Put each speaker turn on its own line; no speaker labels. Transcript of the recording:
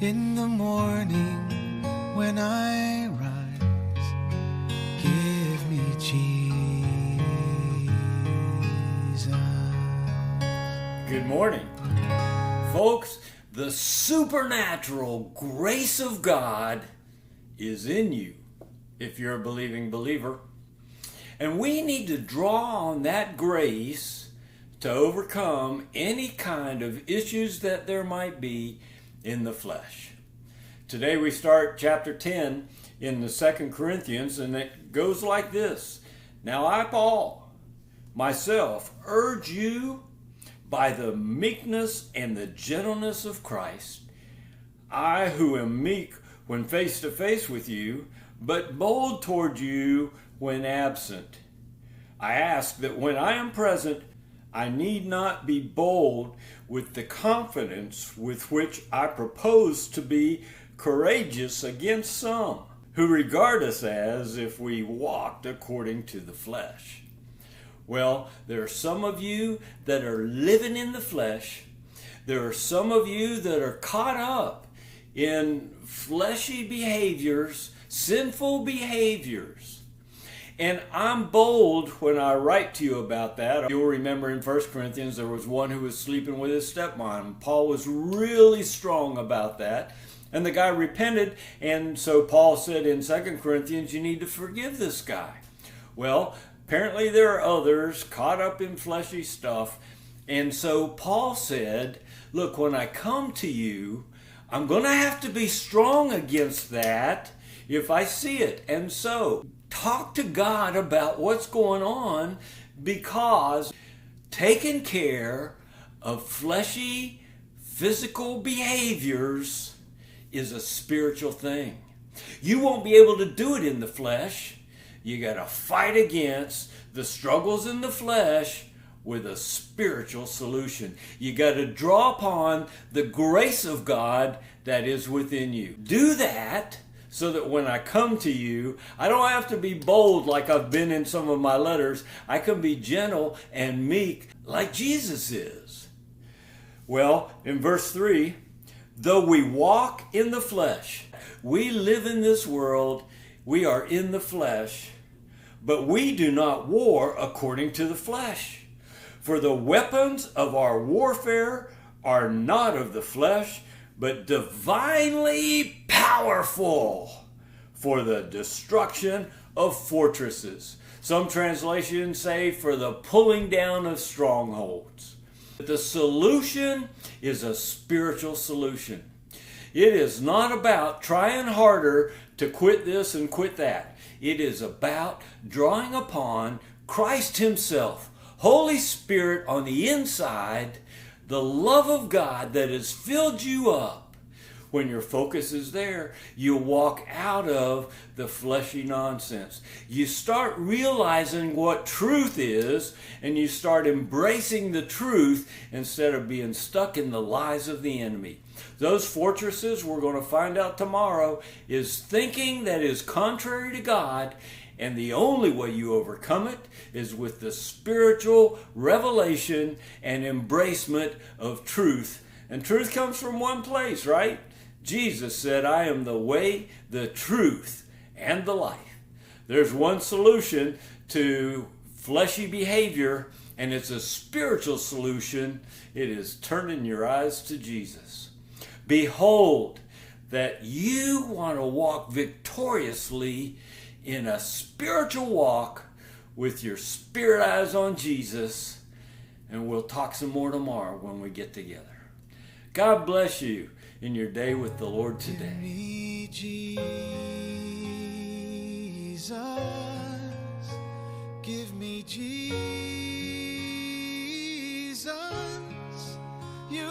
In the morning when I rise, give me Jesus.
Good morning. Folks, the supernatural grace of God is in you if you're a believing believer. And we need to draw on that grace to overcome any kind of issues that there might be in the flesh. Today we start chapter 10 in the 2 Corinthians, and it goes like this. Now I, Paul, myself, urge you by the meekness and the gentleness of Christ, I who am meek when face to face with you, but bold toward you when absent. I ask that when I am present, I need not be bold with the confidence with which I propose to be courageous against some who regard us as if we walked according to the flesh. Well, there are some of you that are living in the flesh. There are some of you that are caught up in fleshy behaviors, sinful behaviors. And I'm bold when I write to you about that. You'll remember in 1 Corinthians there was one who was sleeping with his stepmom. Paul was really strong about that. And the guy repented, and so Paul said in 2 Corinthians, you need to forgive this guy. Well, apparently there are others caught up in fleshy stuff. And so Paul said, look, when I come to you, I'm going to have to be strong against that if I see it. And so talk to God about what's going on, because taking care of fleshy, physical behaviors is a spiritual thing. You won't be able to do it in the flesh. You got to fight against the struggles in the flesh with a spiritual solution. You got to draw upon the grace of God that is within you. Do that so that when I come to you, I don't have to be bold like I've been in some of my letters. I can be gentle and meek like Jesus is. Well, in verse 3, though we walk in the flesh, we live in this world, we are in the flesh, but we do not war according to the flesh. For the weapons of our warfare are not of the flesh, but divinely powerful for the destruction of fortresses. Some translations say for the pulling down of strongholds. The solution is a spiritual solution. It is not about trying harder to quit this and quit that. It is about drawing upon Christ Himself, Holy Spirit on the inside, the love of God that has filled you up. When your focus is there, you walk out of the fleshy nonsense. You start realizing what truth is, and you start embracing the truth instead of being stuck in the lies of the enemy. Those fortresses, we're going to find out tomorrow, is thinking that is contrary to God, and the only way you overcome it is with the spiritual revelation and embracement of truth. And truth comes from one place, right? Jesus said, I am the way, the truth, and the life. There's one solution to fleshy behavior, and it's a spiritual solution. It is turning your eyes to Jesus. Behold, that you want to walk victoriously in a spiritual walk with your spirit eyes on Jesus, and we'll talk some more tomorrow when we get together. God bless you in your day with the Lord today.
Give me Jesus. Give me Jesus. You